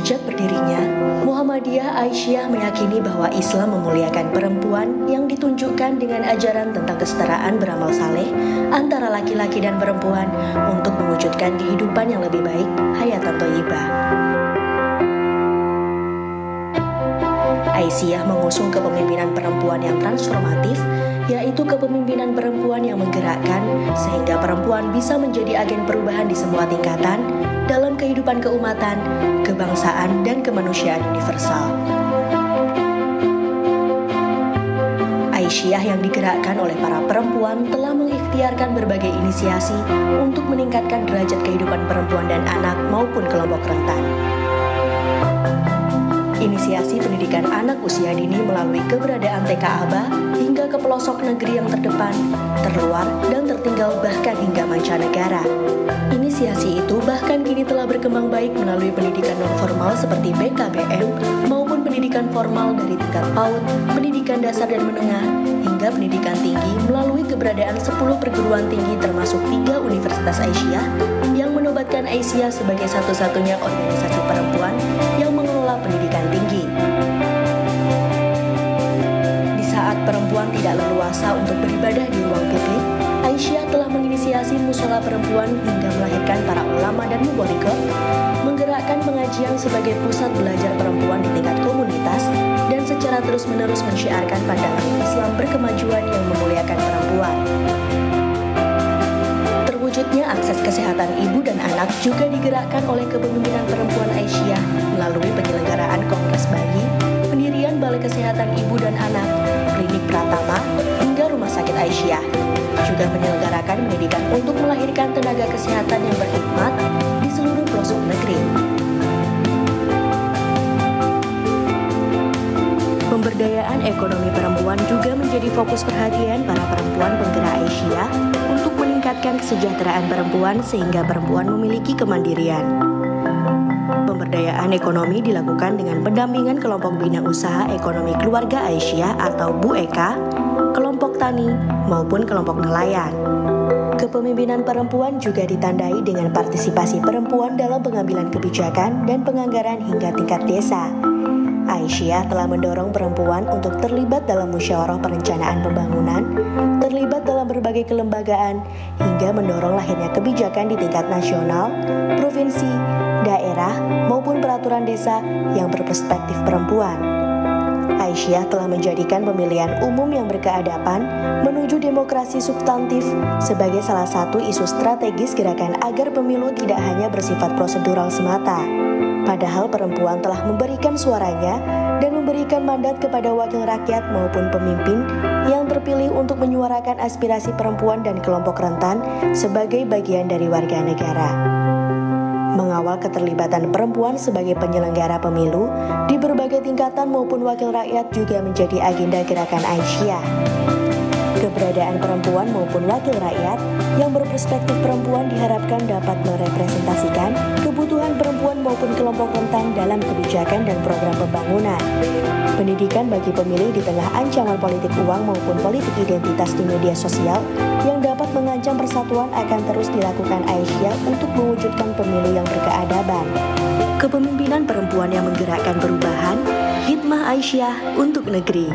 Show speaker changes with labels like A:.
A: Sejak berdirinya, Muhammadiyah Aisyah meyakini bahwa Islam memuliakan perempuan yang ditunjukkan dengan ajaran tentang kesetaraan beramal saleh antara laki-laki dan perempuan untuk mewujudkan kehidupan yang lebih baik, hayatan thayyibah. Aisyah mengusung kepemimpinan perempuan yang transformatif, yaitu kepemimpinan perempuan yang menggerakkan sehingga perempuan bisa menjadi agen perubahan di semua tingkatan dalam kehidupan keumatan, kebangsaan, dan kemanusiaan universal. Aisyah yang digerakkan oleh para perempuan telah mengikhtiarkan berbagai inisiasi untuk meningkatkan derajat kehidupan perempuan dan anak maupun kelompok rentan. Inisiasi pendidikan anak usia dini melalui keberadaan TK Aba hingga ke pelosok negeri yang terdepan, terluar, dan tertinggal bahkan hingga mancanegara. Inisiasi itu bahkan kini telah berkembang baik melalui pendidikan non-formal seperti BKBM maupun pendidikan formal dari tingkat PAUD, pendidikan dasar dan menengah, hingga pendidikan tinggi melalui keberadaan 10 perguruan tinggi termasuk 3 Universitas Aisyah yang menobatkan Aisyah sebagai satu-satunya organisasi perempuan yang mengelola pendidikan tinggi. Di saat perempuan tidak leluasa untuk beribadah di ruang publik, Aisyah telah menginisiasi musola perempuan hingga melahirkan para ulama dan mubalighat, menggerakkan pengajian sebagai pusat belajar perempuan di tingkat komunitas, dan secara terus-menerus mensyiarkan pandangan Islam berkemajuan yang memuliakan perempuan. Terwujudnya akses kesehatan ibu dan anak juga digerakkan oleh kepemimpinan perempuan Aisyah melalui penyelenggaraan Kongres Bayi, pendirian Balai Kesehatan Ibu dan Anak, Klinik Pratama, hingga Rumah Sakit Aisyah. Juga menyelenggarakan pendidikan untuk melahirkan tenaga kesehatan yang berkhidmat di seluruh pelosok negeri. Pemberdayaan ekonomi perempuan juga menjadi fokus perhatian para perempuan penggerak Aisyah untuk meningkatkan kesejahteraan perempuan sehingga perempuan memiliki kemandirian. Pemberdayaan ekonomi dilakukan dengan pendampingan kelompok bina usaha ekonomi keluarga Aisyah atau Bu Eka, kelompok tani, maupun kelompok nelayan. Kepemimpinan perempuan juga ditandai dengan partisipasi perempuan dalam pengambilan kebijakan dan penganggaran hingga tingkat desa. Aisyah telah mendorong perempuan untuk terlibat dalam musyawarah perencanaan pembangunan, terlibat dalam berbagai kelembagaan, hingga mendorong lahirnya kebijakan di tingkat nasional, provinsi, daerah, maupun peraturan desa yang berperspektif perempuan. Aisyah telah menjadikan pemilihan umum yang berkeadaban menuju demokrasi substantif sebagai salah satu isu strategis gerakan agar pemilu tidak hanya bersifat prosedural semata. Padahal perempuan telah memberikan suaranya dan memberikan mandat kepada wakil rakyat maupun pemimpin yang terpilih untuk menyuarakan aspirasi perempuan dan kelompok rentan sebagai bagian dari warga negara. Mengawal keterlibatan perempuan sebagai penyelenggara pemilu di berbagai tingkatan maupun wakil rakyat juga menjadi agenda gerakan Aisyah. Keberadaan perempuan maupun wakil rakyat yang berperspektif perempuan diharapkan dapat merepresentasikan kebutuhan perempuan maupun kelompok rentan dalam kebijakan dan program pembangunan. Pendidikan bagi pemilih di tengah ancaman politik uang maupun politik identitas di media sosial yang dapat mengancam persatuan akan terus dilakukan Aisyah untuk mewujudkan pemilu yang berkeadaban. Kepemimpinan perempuan yang menggerakkan perubahan, hikmah Aisyah untuk negeri.